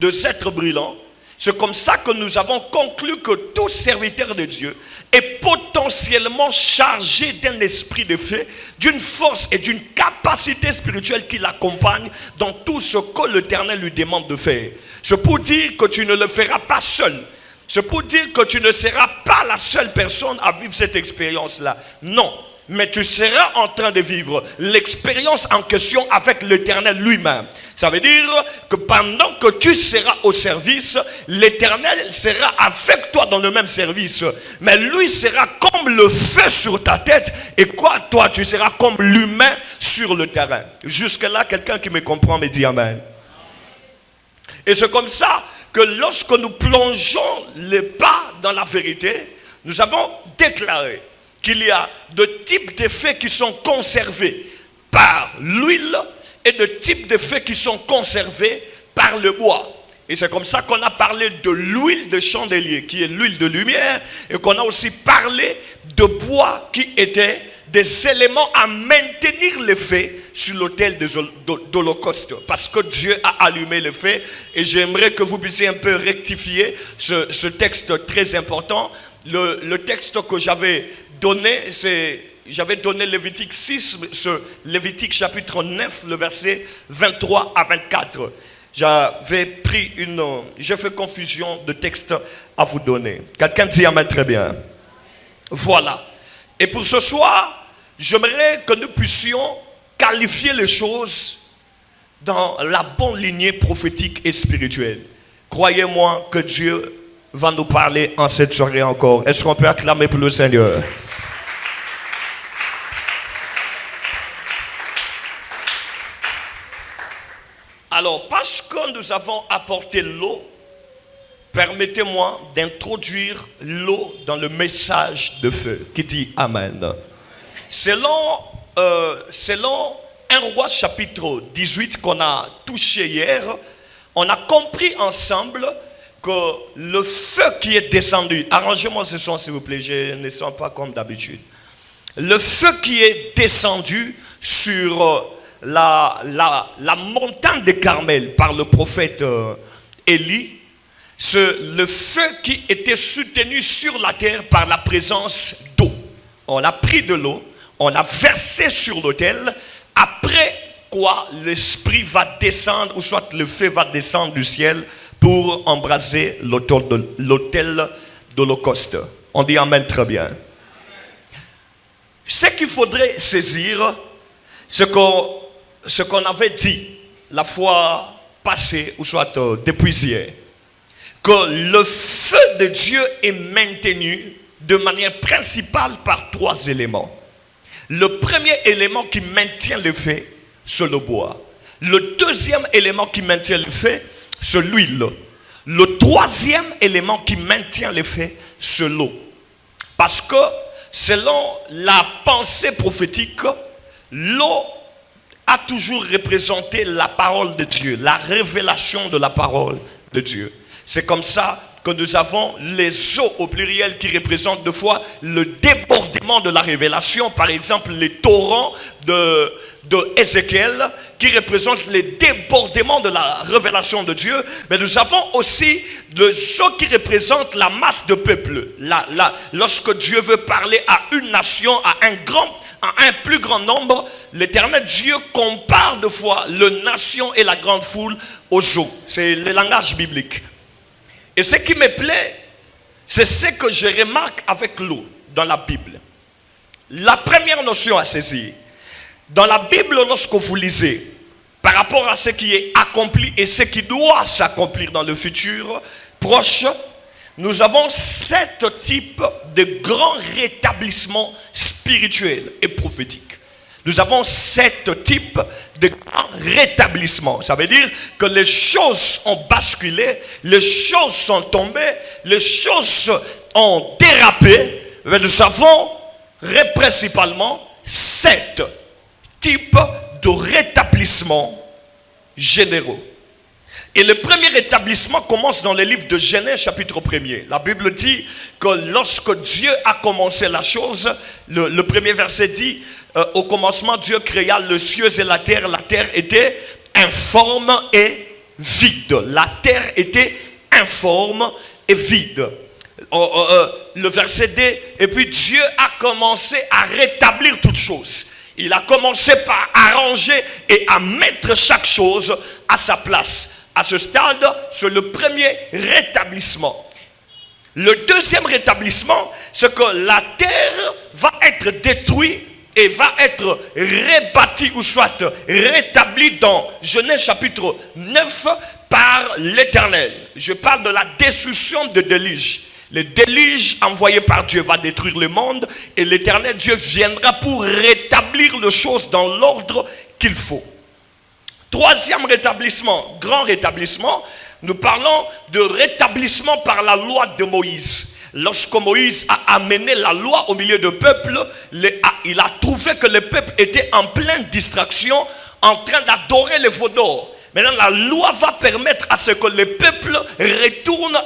deux êtres brûlants. C'est comme ça que nous avons conclu que tout serviteur de Dieu est potentiellement chargé d'un esprit de feu, d'une force et d'une capacité spirituelle qui l'accompagne dans tout ce que l'Éternel lui demande de faire. C'est pour dire que tu ne le feras pas seul. C'est pour dire que tu ne seras pas la seule personne à vivre cette expérience-là. Non, mais tu seras en train de vivre l'expérience en question avec l'Éternel lui-même. Ça veut dire que pendant que tu seras au service, l'Éternel sera avec toi dans le même service. Mais lui sera comme le feu sur ta tête. Et quoi, toi, tu seras comme l'humain sur le terrain. Jusque-là, quelqu'un qui me comprend me dit Amen. Et c'est comme ça que lorsque nous plongeons les pas dans la vérité, nous avons déclaré qu'il y a deux types de faits qui sont conservés par l'huile et de types de feux qui sont conservés par le bois. Et c'est comme ça qu'on a parlé de l'huile de chandelier, qui est l'huile de lumière, et qu'on a aussi parlé de bois qui étaient des éléments à maintenir le feu sur l'autel d'Holocauste. Parce que Dieu a allumé le feu, et j'aimerais que vous puissiez un peu rectifier ce texte très important. Le texte que j'avais donné, j'avais donné Lévitique 6, Lévitique chapitre 9, le verset 23 à 24. J'ai fait confusion de texte à vous donner. Quelqu'un dit Amen très bien. Voilà. Et pour ce soir, j'aimerais que nous puissions qualifier les choses dans la bonne lignée prophétique et spirituelle. Croyez-moi que Dieu va nous parler en cette soirée encore. Est-ce qu'on peut acclamer pour le Seigneur? Alors, parce que nous avons apporté l'eau, permettez-moi d'introduire l'eau dans le message de feu qui dit Amen. Selon 1 Roi chapitre 18 qu'on a touché hier, on a compris ensemble que le feu qui est descendu, arrangez-moi ce son s'il vous plaît, je ne sens pas comme d'habitude. Le feu qui est descendu sur la montagne de Carmel par le prophète Élie, c'est le feu qui était soutenu sur la terre par la présence d'eau. On a pris de l'eau, on a versé sur l'autel, après quoi l'esprit va descendre, ou soit le feu va descendre du ciel pour embraser l'autel d'Holocauste. On dit Amen très bien. Ce qu'il faudrait saisir, c'est ce qu'on avait dit la fois passée, ou soit depuis hier, que le feu de Dieu est maintenu de manière principale par trois éléments. Le premier élément qui maintient le feu, c'est le bois. Le deuxième élément qui maintient le feu, c'est l'huile. Le troisième élément qui maintient le feu, c'est l'eau. Parce que selon la pensée prophétique, l'eau a toujours représenté la parole de Dieu, la révélation de la parole de Dieu. C'est comme ça que nous avons les eaux au pluriel qui représentent deux fois le débordement de la révélation. Par exemple, les torrents de Ézéchiel qui représentent les débordements de la révélation de Dieu. Mais nous avons aussi les eaux qui représentent la masse de peuple. Lorsque Dieu veut parler à une nation, à un plus grand nombre, l'Éternel Dieu compare deux fois la nation et la grande foule aux eaux. C'est le langage biblique. Et ce qui me plaît, c'est ce que je remarque avec l'eau dans la Bible. La première notion à saisir, dans la Bible, lorsque vous lisez par rapport à ce qui est accompli et ce qui doit s'accomplir dans le futur proche, nous avons 7 types de grands rétablissements spirituels et prophétiques. Nous avons 7 types de grands rétablissements. Ça veut dire que les choses ont basculé, les choses sont tombées, les choses ont dérapé. Mais nous avons principalement 7 types de rétablissements généraux. Et le premier rétablissement commence dans le livre de Genèse chapitre 1er. La Bible dit que lorsque Dieu a commencé la chose, le premier verset dit, au commencement Dieu créa les cieux et la terre était informe et vide. La terre était informe et vide. Le verset D, et puis Dieu a commencé à rétablir toutes choses. Il a commencé par arranger et à mettre chaque chose à sa place. À ce stade, c'est le premier rétablissement. Le deuxième rétablissement, c'est que la terre va être détruite et va être rebâtie ou soit rétablie dans Genèse chapitre 9 par l'Éternel. Je parle de la destruction de déluge. Le déluge envoyé par Dieu va détruire le monde et l'Éternel Dieu viendra pour rétablir les choses dans l'ordre qu'il faut. Troisième rétablissement, grand rétablissement, nous parlons de rétablissement par la loi de Moïse. Lorsque Moïse a amené la loi au milieu du peuple, il a trouvé que le peuple était en pleine distraction, en train d'adorer les veaux d'or. Maintenant, la loi va permettre à ce que le peuple retourne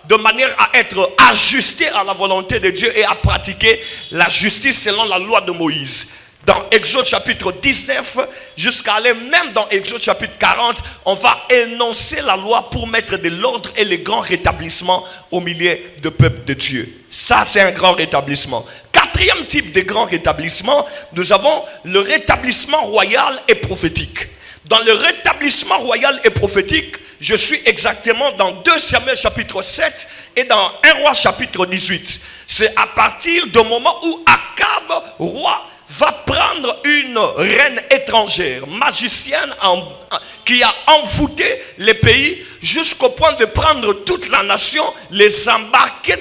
de manière à être ajusté à la volonté de Dieu et à pratiquer la justice selon la loi de Moïse. Dans Exode chapitre 19, jusqu'à aller même dans Exode chapitre 40, on va énoncer la loi pour mettre de l'ordre et le grand rétablissement au milieu du peuple de Dieu. Ça, c'est un grand rétablissement. Quatrième type de grand rétablissement, nous avons le rétablissement royal et prophétique. Dans le rétablissement royal et prophétique, je suis exactement dans 2 Samuel chapitre 7 et dans 1 Roi chapitre 18. C'est à partir du moment où Akab, roi, va prendre une reine étrangère, magicienne, qui a envoûté les pays jusqu'au point de prendre toute la nation, les embarquer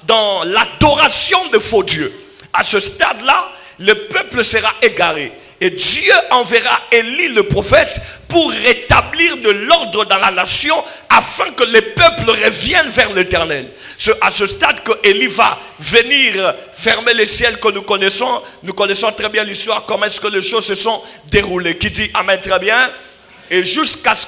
dans l'adoration de faux dieux. À ce stade-là, le peuple sera égaré. Et Dieu enverra Élie le prophète pour rétablir de l'ordre dans la nation afin que le peuple revienne vers l'Éternel. C'est à ce stade que Élie va venir fermer les ciels que nous connaissons. Nous connaissons très bien l'histoire, comment est-ce que les choses se sont déroulées. Qui dit amen très bien. Et jusqu'à ce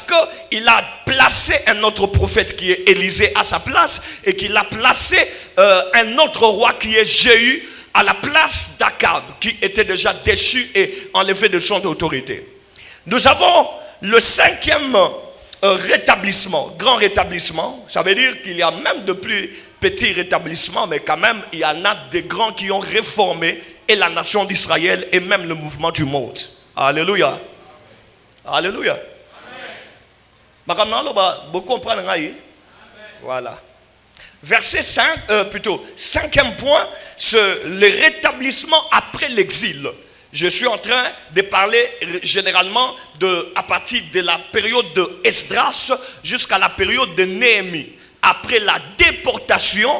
qu'il a placé un autre prophète qui est Élisée à sa place et qu'il a placé un autre roi qui est Jéhu à la place d'Akab, qui était déjà déchu et enlevé de son autorité. Nous avons le cinquième rétablissement, grand rétablissement. Ça veut dire qu'il y a même de plus petits rétablissements, mais quand même, il y en a des grands qui ont réformé et la nation d'Israël et même le mouvement du monde. Alléluia. Alléluia. Amen. Beaucoup comprennent. Voilà. Verset 5, cinquième point, c'est le rétablissement après l'exil. Je suis en train de parler généralement à partir de la période de Esdras jusqu'à la période de Néhémie. Après la déportation,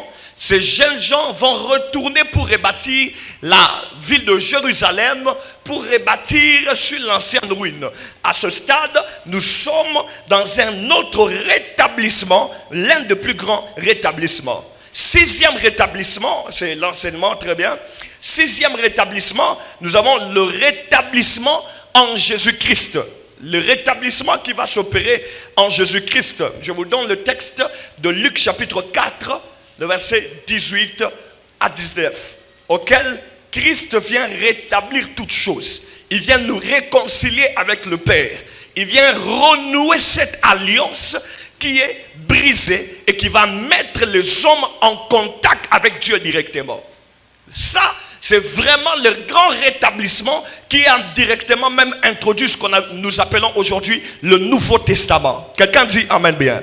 ces jeunes gens vont retourner pour rebâtir la ville de Jérusalem, pour rebâtir sur l'ancienne ruine. À ce stade, nous sommes dans un autre rétablissement, l'un des plus grands rétablissements. Sixième rétablissement, c'est l'enseignement, très bien. Sixième rétablissement, nous avons le rétablissement en Jésus-Christ. Le rétablissement qui va s'opérer en Jésus-Christ. Je vous donne le texte de Luc chapitre 4, le verset 18 à 19, auquel Christ vient rétablir toutes choses. Il vient nous réconcilier avec le Père. Il vient renouer cette alliance qui est brisée et qui va mettre les hommes en contact avec Dieu directement. Ça, c'est vraiment le grand rétablissement qui a directement même introduit ce que nous appelons aujourd'hui le Nouveau Testament. Quelqu'un dit amen bien.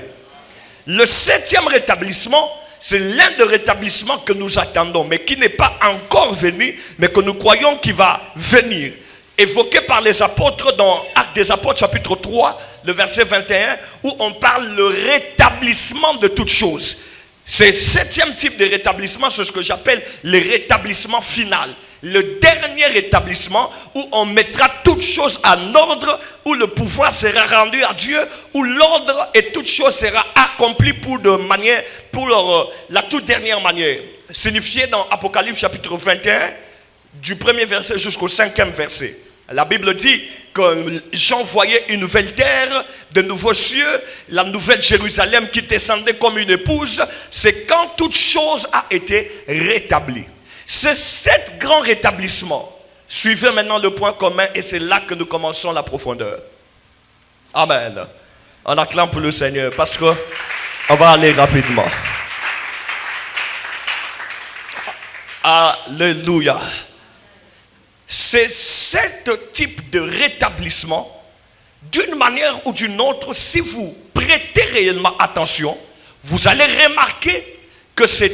Le septième rétablissement, c'est l'un des rétablissements que nous attendons, mais qui n'est pas encore venu, mais que nous croyons qu'il va venir. Évoqué par les apôtres dans Actes des Apôtres chapitre 3, le verset 21, où on parle le rétablissement de toutes choses. Ce septième type de rétablissement, c'est ce que j'appelle le rétablissement final. Le dernier rétablissement où on mettra toutes choses en ordre, où le pouvoir sera rendu à Dieu, où l'ordre et toute chose sera accomplie pour la toute dernière manière. Signifié dans Apocalypse chapitre 21, du premier verset jusqu'au cinquième verset. La Bible dit que Jean voyait une nouvelle terre, de nouveaux cieux, la nouvelle Jérusalem qui descendait comme une épouse. C'est quand toute chose a été rétablie. C'est cet grand rétablissement. Suivez maintenant le point commun et c'est là que nous commençons la profondeur. Amen. On acclame pour le Seigneur parce que on va aller rapidement. Alléluia. C'est ce type de rétablissement, d'une manière ou d'une autre, si vous prêtez réellement attention, vous allez remarquer que ce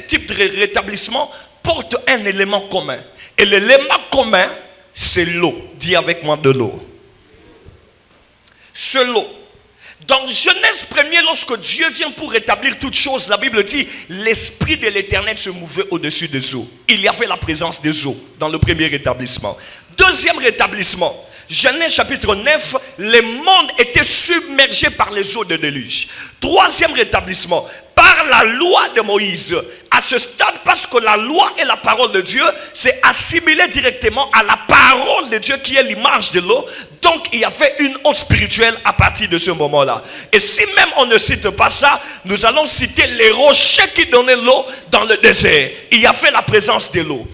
type de rétablissement porte un élément commun. Et l'élément commun, c'est l'eau. Dis avec moi de l'eau. C'est l'eau. Dans Genèse 1er, lorsque Dieu vient pour rétablir toutes choses, la Bible dit, l'Esprit de l'Éternel se mouvait au-dessus des eaux. Il y avait la présence des eaux dans le premier rétablissement. Deuxième rétablissement, Genèse chapitre 9, le monde était submergé par les eaux de déluge. Troisième rétablissement, par la loi de Moïse. À ce stade, parce que la loi et la parole de Dieu, c'est assimilé directement à la parole de Dieu qui est l'image de l'eau. Donc, il y avait une eau spirituelle à partir de ce moment-là. Et si même on ne cite pas ça, nous allons citer les rochers qui donnaient l'eau dans le désert. Il y avait la présence de l'eau.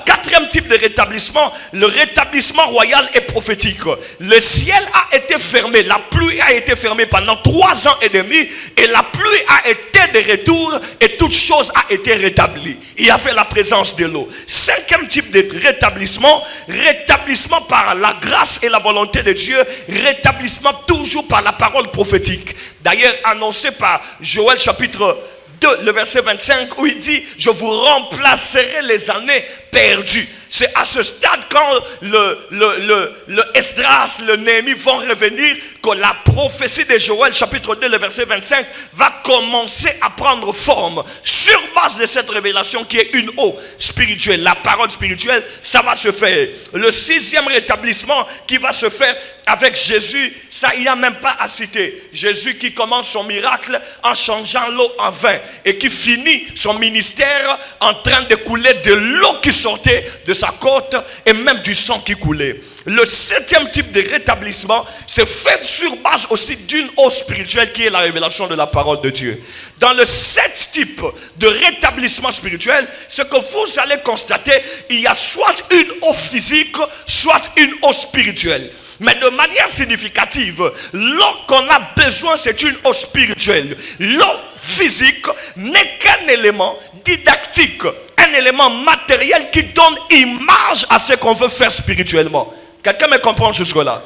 Quatrième type de rétablissement, le rétablissement royal et prophétique. Le ciel a été fermé, la pluie a été fermée pendant 3 ans et demi et la pluie a été de retour et toute chose a été rétablie. Il y avait la présence de l'eau. Cinquième type de rétablissement, rétablissement par la grâce et la volonté de Dieu, rétablissement toujours par la parole prophétique. D'ailleurs annoncé par Joël chapitre 2, le verset 25 où il dit, je vous remplacerai les années perdues. C'est à ce stade quand le Esdras, le Néhémie vont revenir que la prophétie de Joël chapitre 2, le verset 25 va commencer à prendre forme. Sur base de cette révélation qui est une eau spirituelle, la parole spirituelle, ça va se faire. Le 6e rétablissement qui va se faire avec Jésus, ça il n'y a même pas à citer. Jésus qui commence son miracle en changeant l'eau en vin et qui finit son ministère en train de couler de l'eau qui sortait de sa côte et même du sang qui coulait. Le 7e type de rétablissement, c'est fait sur base aussi d'une eau spirituelle qui est la révélation de la parole de Dieu. Dans le 7 type de rétablissement spirituel, ce que vous allez constater, il y a soit une eau physique, soit une eau spirituelle. Mais de manière significative, l'eau qu'on a besoin, c'est une eau spirituelle. L'eau physique n'est qu'un élément didactique, un élément matériel qui donne image à ce qu'on veut faire spirituellement. Quelqu'un me comprend jusque-là?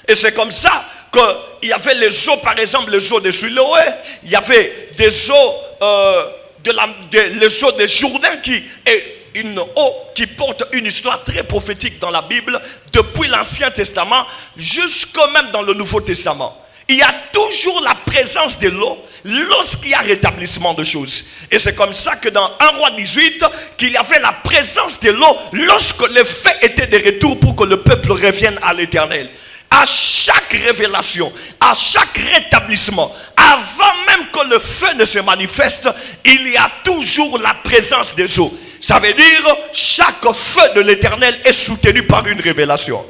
Et c'est comme ça qu'il y avait les eaux, par exemple, les eaux de Siloé. Il y avait des eaux, les eaux de Jourdain qui est une eau qui porte une histoire très prophétique dans la Bible, depuis l'Ancien Testament jusqu'au même dans le Nouveau Testament. Il y a toujours la présence de l'eau lorsqu'il y a rétablissement de choses. Et c'est comme ça que dans 1 Roi 18, qu'il y avait la présence de l'eau lorsque les faits étaient de retour pour que le peuple revienne à l'Éternel. À chaque révélation, à chaque rétablissement, avant même que le feu ne se manifeste, il y a toujours la présence des eaux. Ça veut dire chaque feu de l'Éternel est soutenu par une révélation.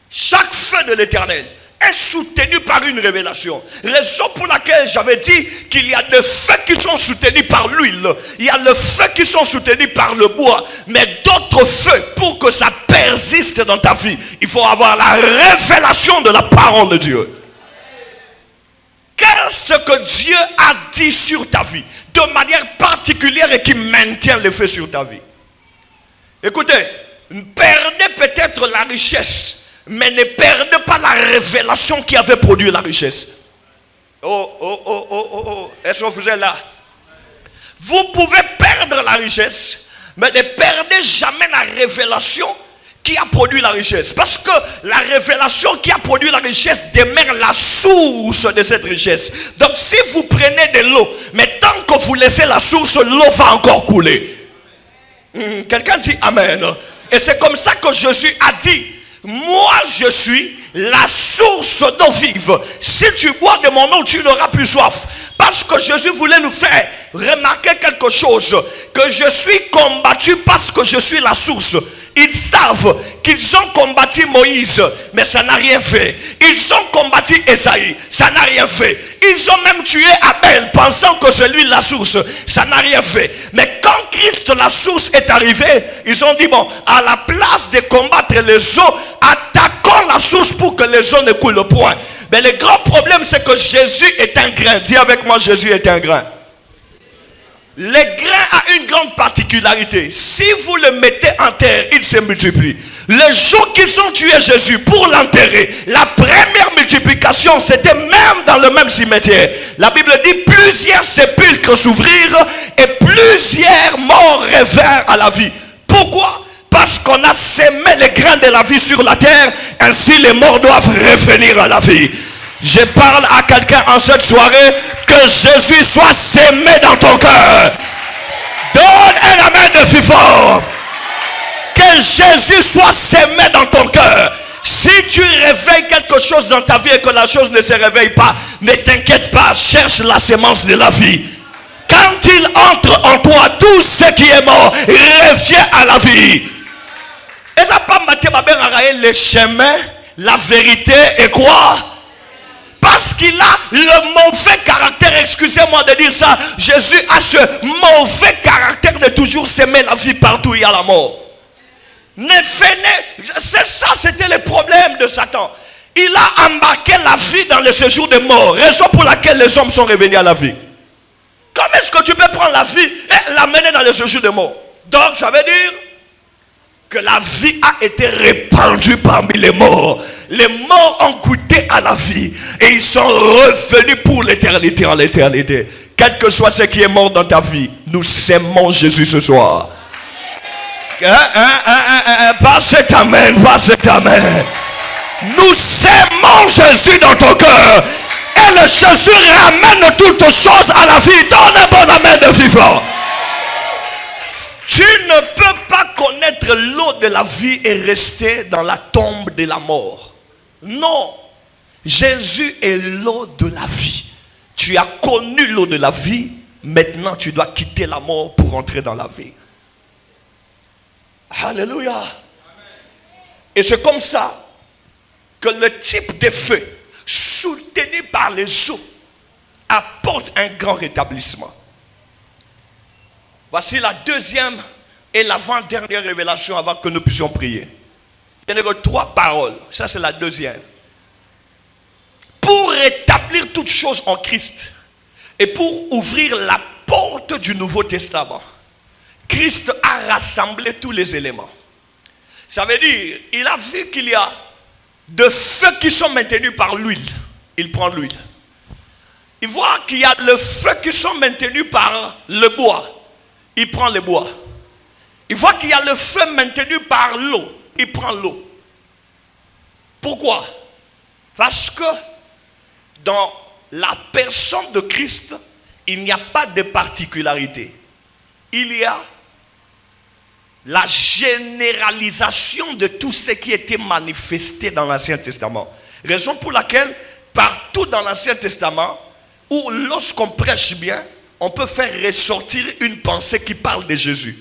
Chaque feu de l'Éternel est soutenu par une révélation. Raison pour laquelle j'avais dit qu'il y a des feux qui sont soutenus par l'huile. Il y a les feux qui sont soutenus par le bois. Mais d'autres feux, pour que ça persiste dans ta vie, il faut avoir la révélation de la parole de Dieu. Qu'est-ce que Dieu a dit sur ta vie de manière particulière et qui maintient le feu sur ta vie? Écoutez, perdez peut-être la richesse, mais ne perdez pas la révélation qui avait produit la richesse. Est-ce que vous êtes là? Vous pouvez perdre la richesse, mais ne perdez jamais la révélation qui a produit la richesse. Parce que la révélation qui a produit la richesse demeure la source de cette richesse. Donc si vous prenez de l'eau, mais tant que vous laissez la source, l'eau va encore couler. Quelqu'un dit Amen. Et c'est comme ça que Jésus a dit, moi je suis la source d'eau vive. Si tu bois de mon eau, tu n'auras plus soif. Parce que Jésus voulait nous faire remarquer quelque chose, que je suis combattu parce que je suis la source. Ils savent qu'ils ont combattu Moïse, mais ça n'a rien fait. Ils ont combattu Esaïe, ça n'a rien fait. Ils ont même tué Abel, pensant que c'est lui la source. Ça n'a rien fait. Mais quand Christ, la source, est arrivé, ils ont dit, bon, à la place de combattre les eaux, attaquons la source pour que les eaux ne coulent point. Mais le grand problème, c'est que Jésus est un grain. Dis avec moi, Jésus est un grain. Le grain a une grande particularité. Si vous le mettez en terre, il se multiplie. Les gens qui ont tué Jésus pour l'enterrer, la première multiplication, c'était même dans le même cimetière. La Bible dit, plusieurs sépulcres s'ouvrirent et plusieurs morts revinrent à la vie. Pourquoi? Parce qu'on a sémé les grains de la vie sur la terre, ainsi les morts doivent revenir à la vie. Je parle à quelqu'un en cette soirée, que Jésus soit sémé dans ton cœur. Donne un amen de fort. Que Jésus soit sémé dans ton cœur. Si tu réveilles quelque chose dans ta vie et que la chose ne se réveille pas, ne t'inquiète pas, cherche la sémence de la vie. Quand il entre en toi, tout ce qui est mort revient à la vie. Et ça pas le chemin, la vérité et quoi? Parce qu'il a le mauvais caractère, excusez-moi de dire ça, Jésus a ce mauvais caractère de toujours s'aimer la vie partout où il y a la mort. C'est ça, c'était le problème de Satan. Il a embarqué la vie dans le séjour des morts, raison pour laquelle les hommes sont revenus à la vie. Comment est-ce que tu peux prendre la vie et l'amener dans le séjour des morts? Donc ça veut dire que la vie a été répandue parmi les morts. Les morts ont goûté à la vie et ils sont revenus pour l'éternité en l'éternité. Quel que soit ce qui est mort dans ta vie, nous aimons Jésus ce soir. Pas cet amen, pas cet amen. Nous aimons Jésus dans ton cœur. Et le Jésus ramène toutes choses à la vie. Donne un bon amen de vivant. Tu ne peux pas connaître l'eau de la vie et rester dans la tombe de la mort. Non, Jésus est l'eau de la vie. Tu as connu l'eau de la vie, maintenant tu dois quitter la mort pour entrer dans la vie. Alléluia. Et c'est comme ça que le type de feu soutenu par les eaux apporte un grand rétablissement. Voici la deuxième et l'avant-dernière révélation avant que nous puissions prier. Il y a trois paroles. Ça, c'est la deuxième. Pour rétablir toutes choses en Christ et pour ouvrir la porte du Nouveau Testament, Christ a rassemblé tous les éléments. Ça veut dire, il a vu qu'il y a de feux qui sont maintenus par l'huile. Il prend l'huile. Il voit qu'il y a le feu qui sont maintenus par le bois. Il prend le bois. Il voit qu'il y a le feu maintenu par l'eau. Il prend l'eau. Pourquoi? Parce que dans la personne de Christ, il n'y a pas de particularité. Il y a la généralisation de tout ce qui était manifesté dans l'Ancien Testament. Raison pour laquelle, partout dans l'Ancien Testament, où lorsqu'on prêche bien, on peut faire ressortir une pensée qui parle de Jésus.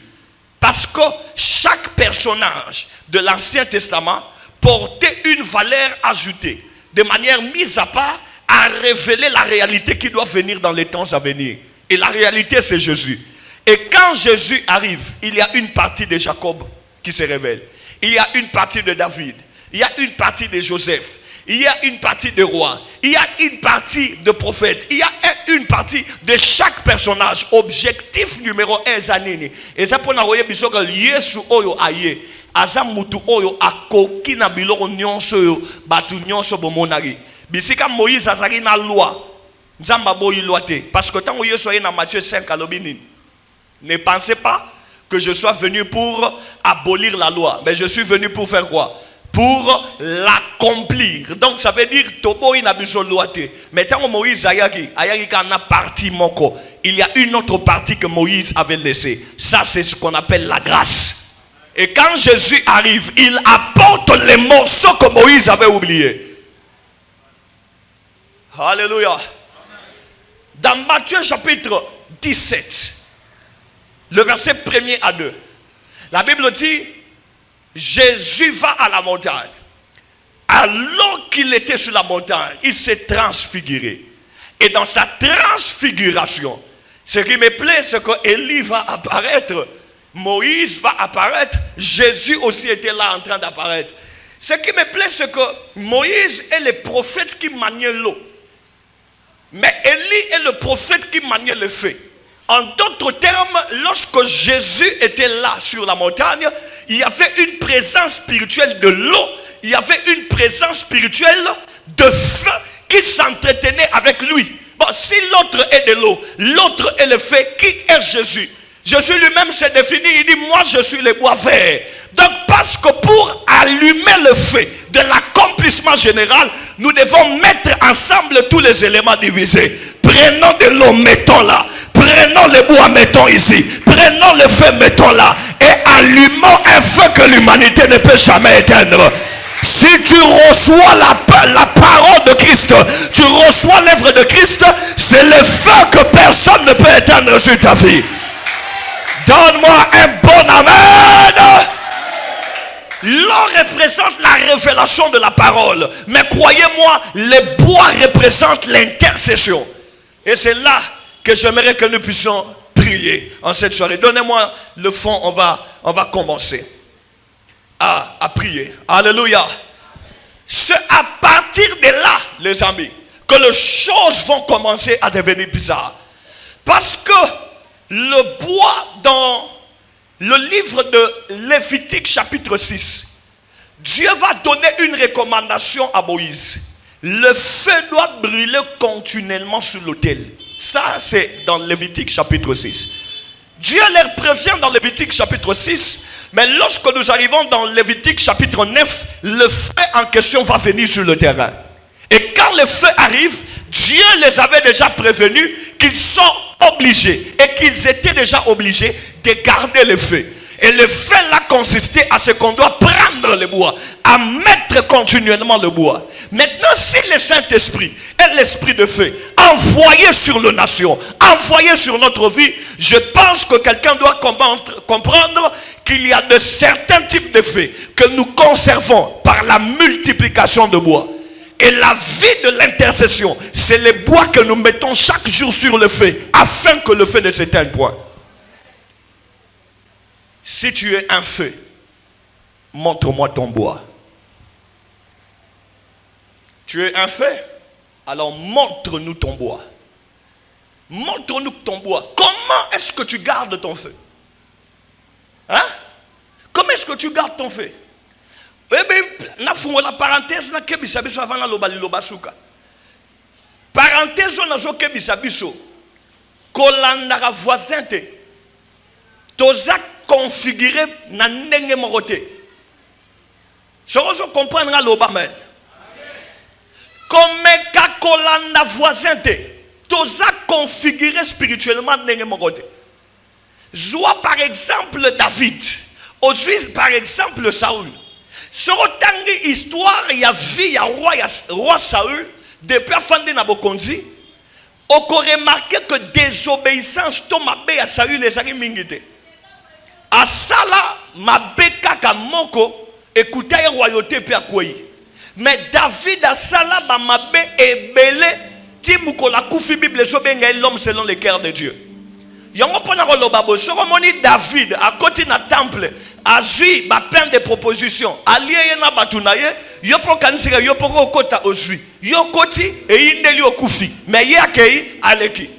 Parce que chaque personnage de l'Ancien Testament portait une valeur ajoutée, de manière mise à part, à révéler la réalité qui doit venir dans les temps à venir. Et la réalité, c'est Jésus. Et quand Jésus arrive, il y a une partie de Jacob qui se révèle. Il y a une partie de David. Il y a une partie de Joseph. Il y a une partie de roi. Il y a une partie de prophète. Il y a une partie de chaque personnage. Objectif numéro 1, Zanini. Et ça pour nous dire que Yesu oyo aye. Aza mutu oyo akoki na biloko nyonso yo batu nyonso bomonaki. Bisika Moïse azaki na loi. Nzamba boyi loi te. Parce que tant Yesu aye na Matthieu 5 alobini. Ne pensez pas que je sois venu pour abolir la loi. Mais je suis venu pour faire quoi? Pour l'accomplir. Donc ça veut dire toboyi na biso loi te. Mais tant Moïse ayaki kana partie moko. Il y a une autre partie que Moïse avait laissée. Ça c'est ce qu'on appelle la grâce. Et quand Jésus arrive, il apporte les morceaux que Moïse avait oubliés. Alléluia. Dans Matthieu chapitre 17, le verset 1er à 2, la Bible dit, Jésus va à la montagne. Alors qu'il était sur la montagne, il s'est transfiguré. Et dans sa transfiguration, ce qui me plaît, c'est que Élie va apparaître, Moïse va apparaître, Jésus aussi était là en train d'apparaître. Ce qui me plaît, c'est que Moïse est le prophète qui maniait l'eau. Mais Élie est le prophète qui maniait le feu. En d'autres termes, lorsque Jésus était là sur la montagne, il y avait une présence spirituelle de l'eau, il y avait une présence spirituelle de feu qui s'entretenait avec lui. Bon, si l'autre est de l'eau, l'autre est le feu, qui est Jésus? Jésus lui-même s'est défini, il dit, moi je suis le bois vert. Donc parce que pour allumer le feu de l'accomplissement général, nous devons mettre ensemble tous les éléments divisés. Prenons de l'eau, mettons là. Prenons le bois, mettons ici. Prenons le feu, mettons là. Et allumons un feu que l'humanité ne peut jamais éteindre. Si tu reçois la parole de Christ, tu reçois l'œuvre de Christ, c'est le feu que personne ne peut éteindre sur ta vie. Donne-moi un bon amen. L'eau représente la révélation de la parole. Mais croyez-moi, le bois représente l'intercession. Et c'est là que j'aimerais que nous puissions prier en cette soirée. Donnez-moi le fond, on va commencer à prier. Alléluia. C'est à partir de là, les amis, que les choses vont commencer à devenir bizarres. Parce que le bois dans le livre de Lévitique chapitre 6, Dieu va donner une recommandation à Moïse. Le feu doit brûler continuellement sur l'autel. Ça, c'est dans Lévitique chapitre 6. Dieu leur prévient dans Lévitique chapitre 6, mais lorsque nous arrivons dans Lévitique chapitre 9, le feu en question va venir sur le terrain. Et quand le feu arrive, Dieu les avait déjà prévenus qu'ils sont obligés et qu'ils étaient déjà obligés de garder le feu. Et le feu là consistait à ce qu'on doit prendre le bois, à mettre continuellement le bois. Maintenant, si le Saint-Esprit est l'esprit de feu envoyé sur les nations, envoyé sur notre vie, je pense que quelqu'un doit comprendre qu'il y a de certains types de feu que nous conservons par la multiplication de bois. Et la vie de l'intercession, c'est le bois que nous mettons chaque jour sur le feu, afin que le feu ne s'éteigne point. Si tu es un feu, montre-moi ton bois. Tu es un feu, alors montre-nous ton bois. Montre-nous ton bois. Comment est-ce que tu gardes ton feu? Hein? Comment est-ce que tu gardes ton feu? Eh bien, na fungo la parenthèse na kebisa biso avant na loba liloba suka. Parenthèse na zo kebisa biso. Kolanda voisin te. Toza configuré na ndenge moko te. Soko comprendre loba mais. Comme ka kolanda voisin te. Toza configuré spirituellement ndenge moko te. Joa par exemple David. Aujourd'hui par exemple Saül. Sur autant d'histoire, il y a vie, il y a roi Saül, depuis la fin de Nabokondi, on peut remarquer que désobéissance, to mabé à Saül et Saül mingite. À ça là, mabé kaka moko, écoutez la royauté puis à quoi. Mais David à ça là, mabé est belé, timouko la koufi Bible sobenga l'homme selon le cœur de Dieu. Yango pona ko lobabo, so moni David à côté na temple. Azui ba plein de propositions allié na batunaye yo pour kanisika yo pour kota ozui yo koti e indeli okufi mais ye akei aleki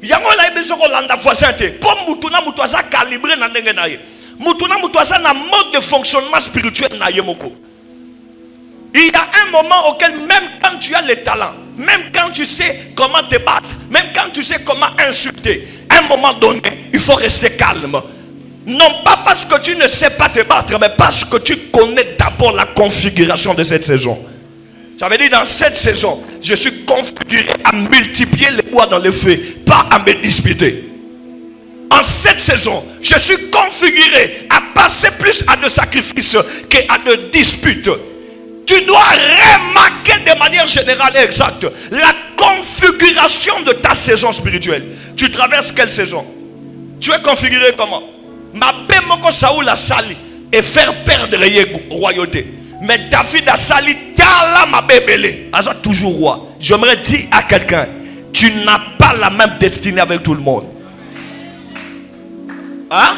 yango la beso ko landa voisin te pour mutuna mutwaza calibré na ndenge na ye mutuna mutwaza na mode de fonctionnement spirituel na ye moko. Il y a un moment auquel même quand tu as le talent, même quand tu sais comment te battre, même quand tu sais comment insulter, à un moment donné, il faut rester calme. Non pas parce que tu ne sais pas te battre, mais parce que tu connais d'abord la configuration de cette saison. Ça veut dire dans cette saison, je suis configuré à multiplier les bois dans le feu, pas à me disputer. En cette saison, je suis configuré à passer plus à de sacrifices qu'à de disputes. Tu dois remarquer de manière générale et exacte la configuration de ta saison spirituelle. Tu traverses quelle saison? Tu es configuré comment? Ma paix moko Saoul a sali et faire perdre la royauté. Mais David a sali tala ma bébélé. Aza toujours roi. J'aimerais dire à quelqu'un, tu n'as pas la même destinée avec tout le monde. Hein?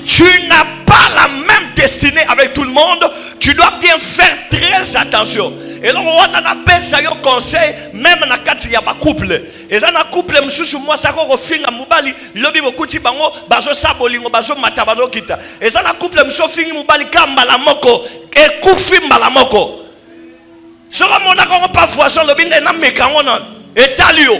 Tu n'as pas la même destinée avec tout le monde. Tu dois bien faire très attention. Et là, on a appelé ça un conseil, même dans le cas couple. Et dans le couple, je moi, ça va finir à Moubali. L'objet beaucoup de bango, bazo sabolingo, bazo matabazo kita. Et dans le couple, je finir Moubali comme malamoko et koufi malamoko. Sera mon accord pas voisin, le bin n'a pas qu'un et talio.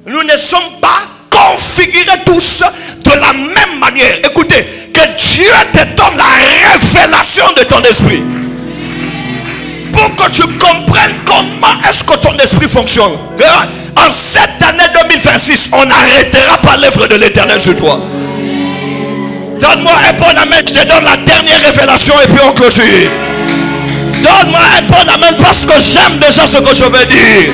Nous ne sommes pas configurés tous de la même manière. Écoutez, que Dieu te donne la révélation de ton esprit. Pour que tu comprennes comment est-ce que ton esprit fonctionne. En cette année 2026, on n'arrêtera pas l'œuvre de l'Éternel sur toi. Donne-moi un bon amen, je te donne la dernière révélation et puis on clôture. Donne-moi un bon amen parce que j'aime déjà ce que je vais dire.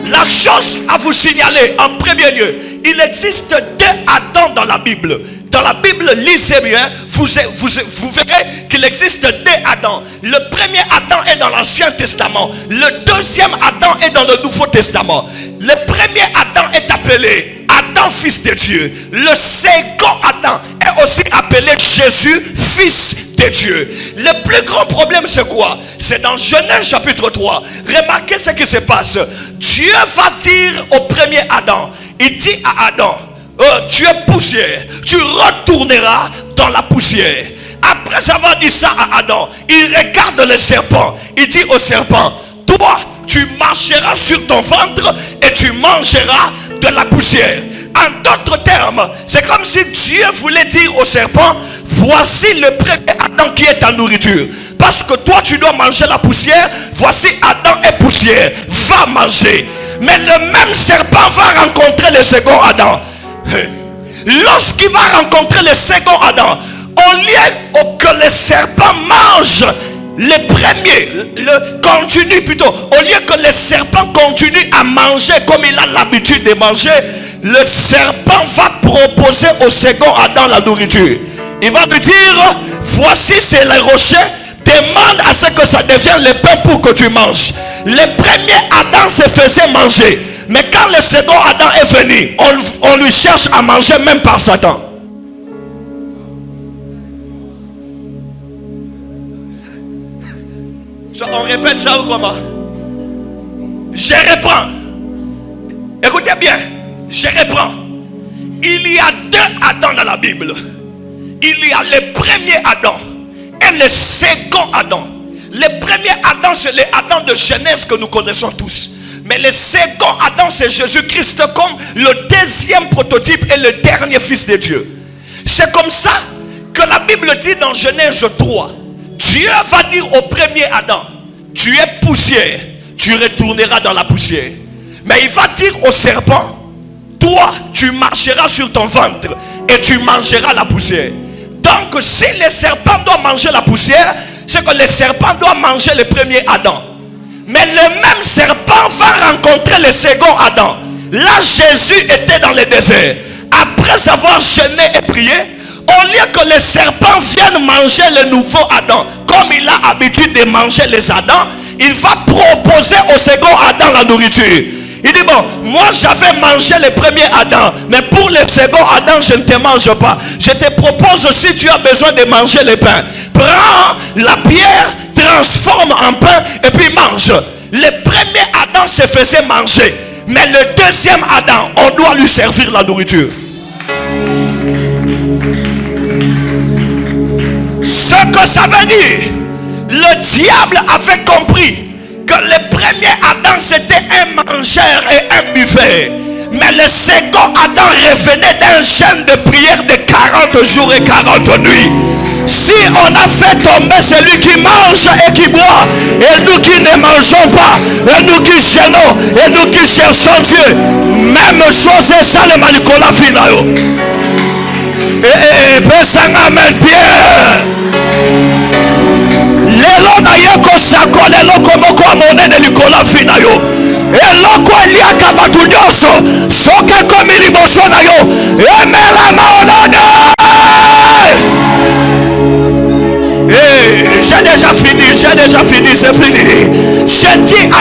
La chose à vous signaler en premier lieu, il existe deux Adams dans la Bible. Dans la Bible, lisez bien, vous verrez qu'il existe deux Adams. Le premier Adam est dans l'Ancien Testament. Le deuxième Adam est dans le Nouveau Testament. Le premier Adam est appelé Adam, fils de Dieu. Le second Adam est aussi appelé Jésus, fils de Dieu. Le plus grand problème, c'est quoi? C'est dans Genèse chapitre 3. Remarquez ce qui se passe. Dieu va dire au premier Adam, il dit à Adam, tu es poussière, tu retourneras dans la poussière. Après avoir dit ça à Adam, il regarde le serpent. Il dit au serpent, toi, tu marcheras sur ton ventre et tu mangeras de la poussière. En d'autres termes, c'est comme si Dieu voulait dire au serpent, voici le premier Adam qui est ta nourriture. Parce que toi, tu dois manger la poussière. Voici Adam est poussière. Va manger. Mais le même serpent va rencontrer le second Adam. Lorsqu'il va rencontrer le second Adam, au lieu que le serpent mange le premier, continue plutôt, au lieu que le serpent continue à manger comme il a l'habitude de manger, le serpent va proposer au second Adam la nourriture. Il va lui dire, voici c'est le rocher, demande à ce que ça devienne le pain pour que tu manges. Le premier Adam se faisait manger. Mais quand le second Adam est venu, on lui cherche à manger même par Satan. On répète ça ou comment? Je reprends. Écoutez bien, je reprends. Il y a deux Adams dans la Bible. Il y a le premier Adam et le second Adam. Le premier Adam, c'est le Adam de Genèse que nous connaissons tous. Mais le second Adam, c'est Jésus-Christ comme le deuxième prototype et le dernier fils de Dieu. C'est comme ça que la Bible dit dans Genèse 3. Dieu va dire au premier Adam, tu es poussière, tu retourneras dans la poussière. Mais il va dire au serpent, toi, tu marcheras sur ton ventre et tu mangeras la poussière. Donc, si le serpent doit manger la poussière, c'est que le serpent doit manger le premier Adam. Mais le même serpent va rencontrer le second Adam. Là, Jésus était dans le désert. Après avoir jeûné et prié, au lieu que le serpent vienne manger le nouveau Adam, comme il a l'habitude de manger les Adams, il va proposer au second Adam la nourriture. Il dit, bon, moi j'avais mangé le premier Adam, mais pour le second Adam, je ne te mange pas. Je te propose, si tu as besoin de manger le pain, prends la pierre, transforme en pain et puis mange. Le premier Adam se faisait manger, mais le deuxième Adam, on doit lui servir la nourriture. Ce que ça veut dire, le diable avait compris que le premier Adam c'était un mangeur et un buveur. Mais le second Adam revenait d'un jeûne de prière de 40 jours et 40 nuits. Si on a fait tomber celui qui mange et qui boit, et nous qui ne mangeons pas, et nous qui jeûnons, et nous qui cherchons Dieu, même chose est ça le Nicolas Finayo. Pesanga amen Pierre. Lelo na yeko sako lelo komoko amone de Nicolas Finayo. Eloko eliaka batu nyoso